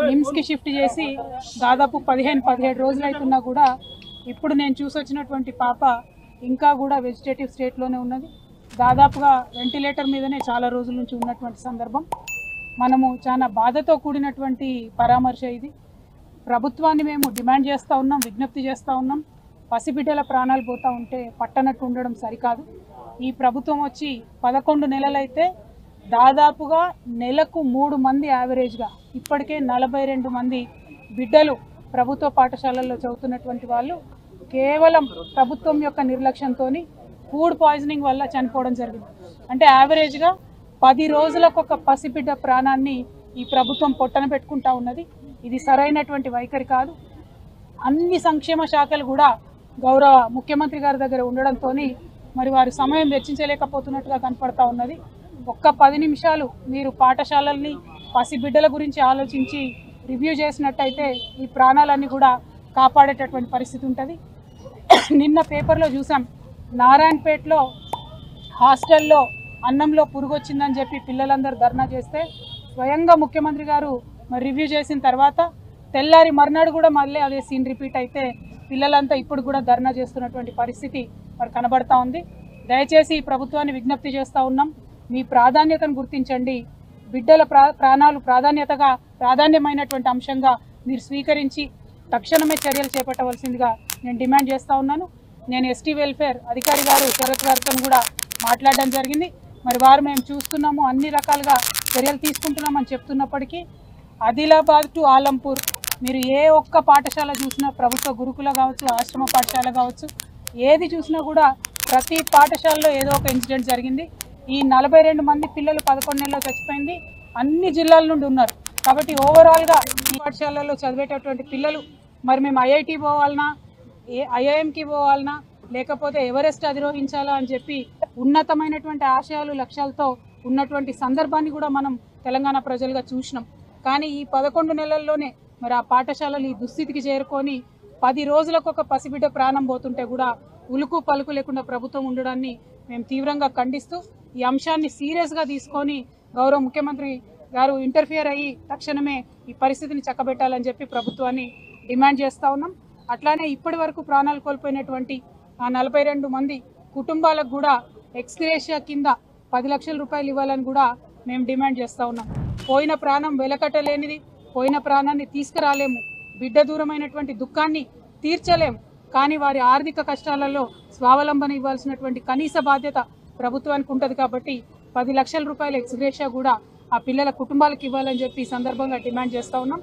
నిమ్స్కి shift చేసి దాదాపు 15-17 రోజులు అవుతున్నా కూడా ఇప్పుడు నేను చూసొచ్చినటువంటి పాప ఇంకా కూడా వెజిటేటివ్ స్టేట్లోనే ఉన్నది. దాదాపుగా వెంటిలేటర్ మీదనే చాలా రోజుల నుంచి ఉన్నటువంటి సందర్భం. మనము చాలా బాధతో కూడినటువంటి పరామర్శ ఇది. ప్రభుత్వాన్ని మేము డిమాండ్ చేస్తూ ఉన్నాం, విజ్ఞప్తి చేస్తూ ఉన్నాం. పసిబిడ్డల ప్రాణాలు పోతూ ఉంటే పట్టనట్టు ఉండడం సరికాదు. ఈ ప్రభుత్వం వచ్చి 11 నెలలైతే దాదాపుగా నెలకు 3 మంది యావరేజ్గా ఇప్పటికే 42 మంది బిడ్డలు ప్రభుత్వ పాఠశాలల్లో చదువుతున్నటువంటి వాళ్ళు కేవలం ప్రభుత్వం యొక్క నిర్లక్ష్యంతో ఫుడ్ పాయిజనింగ్ వల్ల చనిపోవడం జరిగింది. అంటే యావరేజ్గా 10 రోజులకు ఒక పసిబిడ్డ ప్రాణాన్ని ఈ ప్రభుత్వం పొట్టన పెట్టుకుంటా ఉన్నది. ఇది సరైనటువంటి వైఖరి కాదు. అన్ని సంక్షేమ శాఖలు కూడా గౌరవ ముఖ్యమంత్రి గారి దగ్గర ఉండడంతో మరి వారు సమయం వెచ్చించలేకపోతున్నట్టుగా కనపడతా ఉన్నది. ఒక్క 10 నిమిషాలు మీరు పాఠశాలల్ని పసిబిడ్డల గురించి ఆలోచించి రివ్యూ చేసినట్టయితే ఈ ప్రాణాలన్నీ కూడా కాపాడేటటువంటి పరిస్థితి ఉంటుంది. నిన్న పేపర్లో చూసాం, నారాయణపేటలో హాస్టల్లో అన్నంలో పురుగు వచ్చిందని చెప్పి పిల్లలందరూ ధర్నా చేస్తే స్వయంగా ముఖ్యమంత్రి గారు మరి రివ్యూ చేసిన తర్వాత తెల్లారి మర్నాడు కూడా మళ్ళీ అదే సీన్ రిపీట్ అయితే పిల్లలంతా ఇప్పుడు కూడా ధర్నా చేస్తున్నటువంటి పరిస్థితి మరి కనబడతా ఉంది. దయచేసి ఈ ప్రభుత్వాన్ని విజ్ఞప్తి చేస్తూ ఉన్నాం, మీ ప్రాధాన్యతను గుర్తించండి. బిడ్డల ప్రాణాలు ప్రాధాన్యమైనటువంటి అంశంగా మీరు స్వీకరించి తక్షణమే చర్యలు చేపట్టవలసిందిగా నేను డిమాండ్ చేస్తూ ఉన్నాను. నేను ఎస్టీ వెల్ఫేర్ అధికారి గారు శరత్ గారితో కూడా మాట్లాడడం జరిగింది. మరి వారు మేము చూస్తున్నాము, అన్ని రకాలుగా చర్యలు తీసుకుంటున్నామని చెప్తున్నప్పటికీ ఆదిలాబాద్ టు ఆలంపూర్ మీరు ఏ ఒక్క పాఠశాల చూసినా, ప్రభుత్వ గురుకుల కావచ్చు, ఆశ్రమ పాఠశాల కావచ్చు, ఏది చూసినా కూడా ప్రతి పాఠశాలలో ఏదో ఒక ఇన్సిడెంట్ జరిగింది. ఈ 42 మంది పిల్లలు 11 నెలల్లో చచ్చిపోయింది. అన్ని జిల్లాల నుండి ఉన్నారు. కాబట్టి ఓవరాల్గా ఈ పాఠశాలలో చదివేటటువంటి పిల్లలు మరి మేము ఐఐటి పోవాలన్నా, ఐఐఎంకి పోవాలన్నా, లేకపోతే ఎవరెస్ట్ అధిరోహించాలా అని చెప్పి ఉన్నతమైనటువంటి ఆశయాలు లక్ష్యాలతో ఉన్నటువంటి సందర్భాన్ని కూడా మనం తెలంగాణ ప్రజలుగా చూసినాం. కానీ ఈ 11 నెలల్లోనే మరి ఆ పాఠశాలలు ఈ దుస్థితికి చేరుకొని 10 రోజులకు ఒక పసిబిడ్డ ప్రాణం పోతుంటే కూడా ఉలుకు పలుకు లేకుండా ప్రభుత్వం ఉండడాన్ని మేము తీవ్రంగా ఖండిస్తూ ఈ అంశాన్ని సీరియస్గా తీసుకొని గౌరవ ముఖ్యమంత్రి గారు ఇంటర్ఫియర్ అయ్యి తక్షణమే ఈ పరిస్థితిని చక్కబెట్టాలని చెప్పి ప్రభుత్వాన్ని డిమాండ్ చేస్తూ ఉన్నాం. అట్లానే ఇప్పటి వరకు ప్రాణాలు కోల్పోయినటువంటి ఆ 42 మంది కుటుంబాలకు కూడా ఎక్స్గ్రేషియా కింద 10 లక్షల రూపాయలు ఇవ్వాలని కూడా మేము డిమాండ్ చేస్తూ ఉన్నాం. పోయిన ప్రాణం వెలకట్టలేనిది, పోయిన ప్రాణాన్ని తీసుకురాలేము, బిడ్డ దూరమైనటువంటి దుఃఖాన్ని తీర్చలేము. కానీ వారి ఆర్థిక కష్టాలలో స్వావలంబన ఇవ్వాల్సినటువంటి కనీస బాధ్యత ప్రభుత్వానికి ఉంటుంది. కాబట్టి 10 లక్షల రూపాయల ఎక్స్గ్రేషియా కూడా ఆ పిల్లల కుటుంబాలకు ఇవ్వాలని చెప్పి ఈ సందర్భంగా డిమాండ్ చేస్తూ ఉన్నాం.